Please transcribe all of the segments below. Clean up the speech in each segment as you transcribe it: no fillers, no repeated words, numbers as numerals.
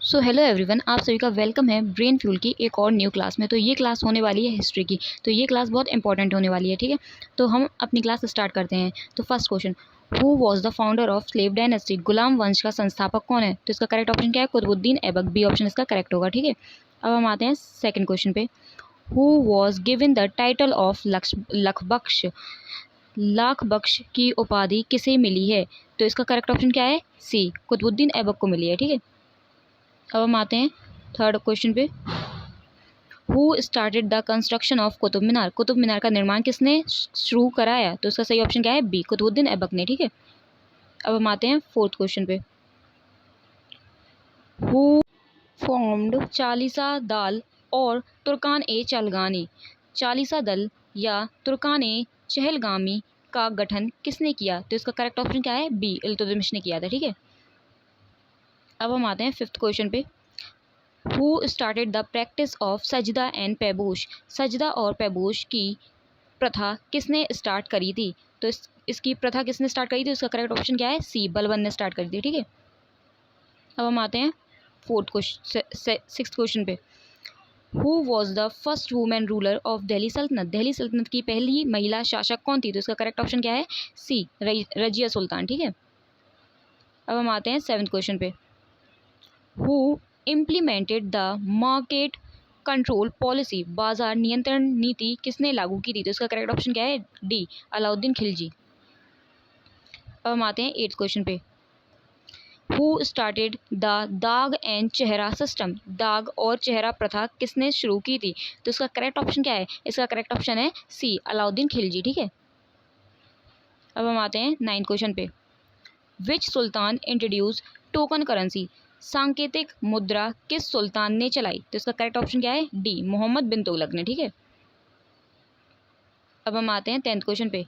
So hello everyone, आप सभी का वेलकम है ब्रेन फ्यूल की एक और न्यू क्लास में। तो ये क्लास होने वाली है हिस्ट्री की। तो ये क्लास बहुत इंपॉर्टेंट होने वाली है, ठीक है। तो हम अपनी क्लास स्टार्ट करते हैं। तो first question, who was the founder of slave dynasty? गुलाम वंश का संस्थापक कौन है? तो इसका करेक्ट ऑप्शन क्या है? कुतुबुद्दीन ऐबक। बी ऑप्शन इसका करेक्ट होगा, ठीक है। अब हम आते हैं सेकंड क्वेश्चन पे। Who was given the title of Lakhbakhsh? Lakh Bakhsh की उपाधि किसे मिली है? तो इसका करेक्ट ऑप्शन क्या है? सी, कुतुबुद्दीन ऐबक को मिली है, ठीक है। अब हम आते हैं थर्ड क्वेश्चन पे। Who started the construction of Qutub Minar? Qutub Minar का निर्माण किसने शुरू कराया? तो इसका सही ऑप्शन क्या है? बी, कुतुबुद्दीन ऐबक ने, ठीक है। अब हम आते हैं फोर्थ क्वेश्चन पे। हु फॉर्म्ड चालीसा दल और तुर्कान ए चहलगामी? चालीसा दल या तुर्कान ए चहलगामी का गठन किसने किया? तो इसका करेक्ट ऑप्शन क्या है? बी, इल्तुतमिश ने किया था, ठीक है। अब हम आते हैं फिफ्थ क्वेश्चन पे। Who started the practice of सजदा एंड पैबोश? सजदा और पैबोश की प्रथा किसने स्टार्ट करी थी? तो इसकी प्रथा किसने स्टार्ट करी थी? इसका करेक्ट ऑप्शन क्या है? सी, बलबन ने स्टार्ट करी थी, ठीक है। अब हम आते हैं फोर्थ क्वेश्चन सिक्स्थ क्वेश्चन पे। Who was the first women ruler of Delhi सल्तनत? दिल्ली सल्तनत की पहली महिला शासक कौन थी? तो इसका करेक्ट ऑप्शन क्या है? सी, रजिया सुल्तान, ठीक है। अब हम आते हैं सेवन्थ क्वेश्चन पे। Who implemented the market control policy? बाजार नियंत्रण नीति किसने लागू की थी? तो इसका करेक्ट ऑप्शन क्या है? डी, अलाउद्दीन खिलजी। अब हम आते हैं एट्थ क्वेश्चन पे। हु स्टार्टेड द दाग एंड चेहरा सिस्टम? दाग और चेहरा प्रथा किसने शुरू की थी? तो इसका करेक्ट ऑप्शन क्या है? इसका करेक्ट ऑप्शन है सी, अलाउद्दीन खिलजी, ठीक है। अब हम आते हैं नाइन्थ क्वेश्चन पे। विच सुल्तान इंट्रोड्यूस टोकन करेंसी? सांकेतिक मुद्रा किस सुल्तान ने चलाई? तो इसका करेक्ट ऑप्शन क्या है? डी, मोहम्मद बिन तुगलक ने, ठीक है। अब हम आते हैं टेंथ क्वेश्चन पे।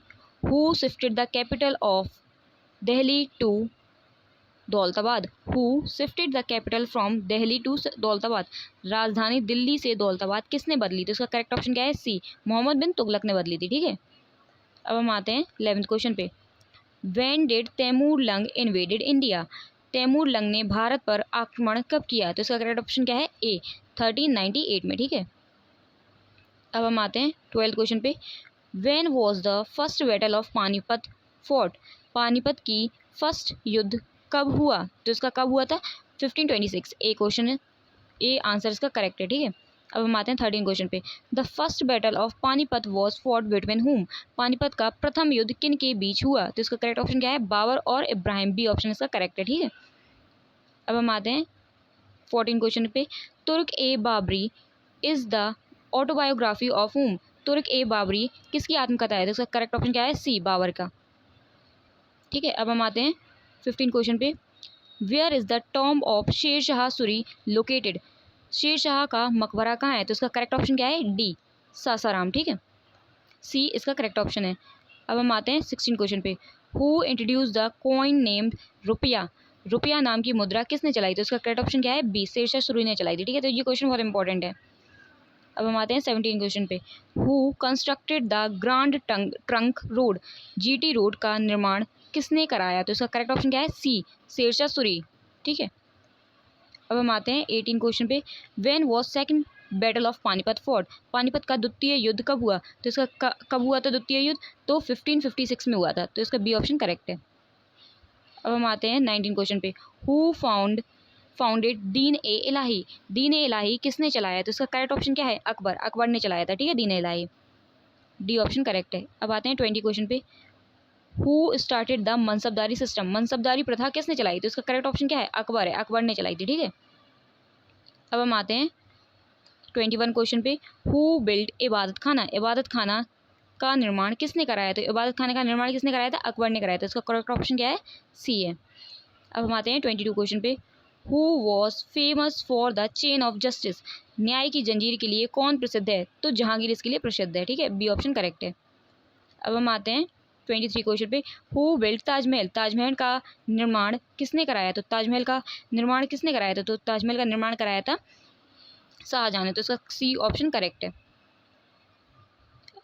Who shifted the capital of Delhi to Daulatabad? Who shifted the capital from Delhi to Daulatabad? राजधानी दिल्ली से दौलताबाद किसने बदली? तो इसका करेक्ट ऑप्शन क्या है? सी, मोहम्मद बिन तुगलक ने बदली थी, ठीक है। अब हम आते हैं 11th क्वेश्चन पे। When did Taimur Lang invaded India? Taimur Lang ने भारत पर आक्रमण कब किया? तो इसका करेक्ट ऑप्शन क्या है? ए, 1398 में, ठीक है। अब हम आते हैं 12th क्वेश्चन पे। When was the first battle of Panipat fought? Panipat की फर्स्ट युद्ध कब हुआ? तो इसका कब हुआ था? 1526। ए क्वेश्चन है, ए आंसर इसका करेक्ट है, ठीक है। अब हम आते हैं 13 क्वेश्चन पे। The first battle of Panipat was fought between हुम? पानीपत का प्रथम युद्ध किन के बीच हुआ? तो इसका करेक्ट ऑप्शन क्या है? बाबर और इब्राहिम। बी ऑप्शन इसका करेक्ट है, ठीक है। अब हम आते हैं 14 क्वेश्चन पे। Turk e Babri is the autobiography of whom? Turk e Babri किसकी आत्मकथा है? तो इसका करेक्ट ऑप्शन क्या है? सी, बाबर का, ठीक है। अब हम आते हैं 15 क्वेश्चन पे। Where is the tomb of Sher Shah Suri located? Sher Shah का मकबरा कहाँ है? तो इसका करेक्ट ऑप्शन क्या है? डी, सासाराम, ठीक है। सी इसका करेक्ट ऑप्शन है। अब हम आते हैं 16 क्वेश्चन पे। Who introduce the coin named रुपया? रुपया नाम की मुद्रा किसने चलाई? तो इसका करेक्ट ऑप्शन क्या है? बी, शेर शाह सूरी ने चलाई थी, ठीक है। तो ये क्वेश्चन बहुत इंपॉर्टेंट है। अब हम आते हैं 17 क्वेश्चन पे। Who constructed the grand trunk road? GT road का निर्माण किसने कराया? तो इसका करेक्ट ऑप्शन क्या है? सी, शेर शाह सूरी, ठीक है। अब हम आते हैं 18 क्वेश्चन पे। When was second battle of Panipat fought? Panipat का द्वितीय युद्ध कब हुआ? तो इसका कब हुआ था द्वितीय युद्ध? तो 1556 में हुआ था, तो इसका बी ऑप्शन करेक्ट है। अब हम आते हैं 19 क्वेश्चन पे। हु फाउंडेड दीन ए इलाही? दीन ए इलाही किसने चलाया? तो इसका करेक्ट ऑप्शन क्या है? अकबर। अकबर ने चलाया था, ठीक है, Din e Ilahi. D option correct है। अब आते हैं 20 क्वेश्चन पे। Who started the Mansabdari system? मनसबदारी प्रथा किसने चलाई? तो इसका करेक्ट ऑप्शन क्या है? अकबर है, अकबर ने चलाई थी, ठीक है। अब हम आते हैं 21 क्वेश्चन पे। हु बिल्ड इबादत खाना? इबादत खाना का निर्माण किसने कराया? तो इबादत खाने का निर्माण किसने कराया था? अकबर ने कराया था। इसका करेक्ट ऑप्शन क्या है? सी है। अब हम आते हैं 22 क्वेश्चन पे। Who was famous for the chain of justice? न्याय की जंजीर के लिए कौन प्रसिद्ध है? तो जहांगीर इसके लिए प्रसिद्ध है, ठीक है। बी ऑप्शन करेक्ट है। अब हम आते हैं 23 क्वेश्चन पे। Who build Taj Mahal? ताजमहल का निर्माण किसने कराया? तो ताजमहल का निर्माण किसने कराया था? तो ताजमहल का निर्माण कराया था शाहजहां ने, तो इसका सी ऑप्शन करेक्ट है।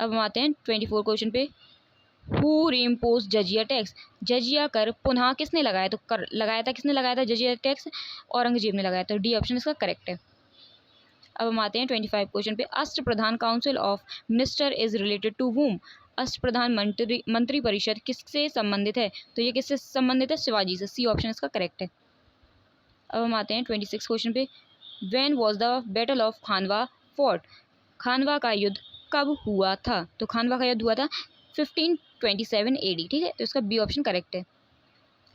अब हम आते हैं 24 क्वेश्चन पे। हु रीइम्पोज जजिया टैक्स, जजिया कर पुनः किसने लगाया, तो कर लगाया था, किसने लगाया था जजिया टैक्स, औरंगजेब ने लगाया था। डी ऑप्शन इसका करेक्ट है। अब हम आते हैं 25 क्वेश्चन पे। Ashtapradhan council of minister is related to whom, अष्टप्रधान मंत्री परिषद किससे संबंधित है, तो ये किससे संबंधित है, शिवाजी से। सी ऑप्शन इसका करेक्ट है। अब हम आते हैं 26 क्वेश्चन पे। When was the battle of Khanwa fort, Khanwa का युद्ध कब हुआ था, तो खानवा का युद्ध हुआ था 1527 AD, ठीक है, तो इसका बी ऑप्शन करेक्ट है।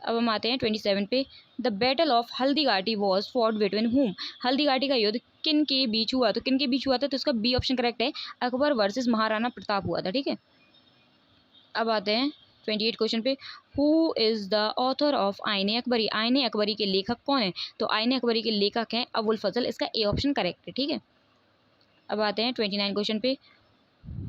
अब हम आते हैं 27 पे। The battle of Haldighati was fought between hmm, Haldighati का युद्ध किन के बीच हुआ, तो किन के बीच हुआ था, तो इसका बी ऑप्शन करेक्ट है, अकबर वर्सेस महाराणा प्रताप हुआ था, ठीक है। अब आते हैं 28 क्वेश्चन पे। Who is the author of आईने अकबरी, आईने अकबरी के लेखक कौन है, तो आईने अकबरी के लेखक हैं अबुल फजल, इसका ए ऑप्शन करेक्ट है, ठीक है। अब आते हैं 29 क्वेश्चन पे।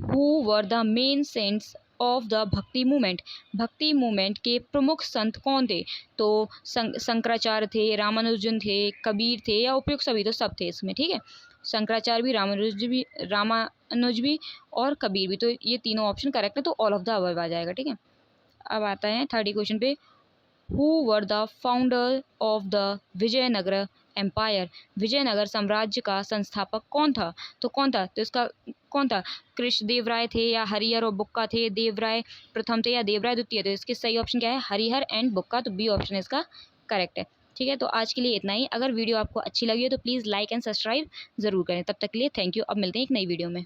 Who were the main saints of the Bhakti movement, Bhakti movement के प्रमुख संत कौन थे, तो शंकराचार्य थे, रामानुजन थे, कबीर थे, या उपयुक्त सभी, तो सब थे इसमें, ठीक है। शंकराचार्य भी, रामानुज भी और कबीर भी, तो ये तीनों ऑप्शन करेक्ट है, तो ऑल ऑफ द अबव आ जाएगा, ठीक है। अब आता है 30 क्वेश्चन पे। Who were the founder of the Vijayanagara empire, Vijayanagara साम्राज्य का संस्थापक कौन था, तो कौन था, तो इसका कौन था, कृष्णदेवराय थे, या हरिहर और बुक्का थे, देवराय प्रथम थे, या देवराय द्वितीय थे, इसके सही ऑप्शन क्या है, हरिहर एंड बुक्का, तो बी ऑप्शन इसका करेक्ट है, ठीक है। तो आज के लिए इतना ही। अगर वीडियो आपको अच्छी लगी हो तो प्लीज़ लाइक एंड सब्सक्राइब जरूर करें। तब तक के लिए थैंक यू। अब मिलते हैं एक नई वीडियो में।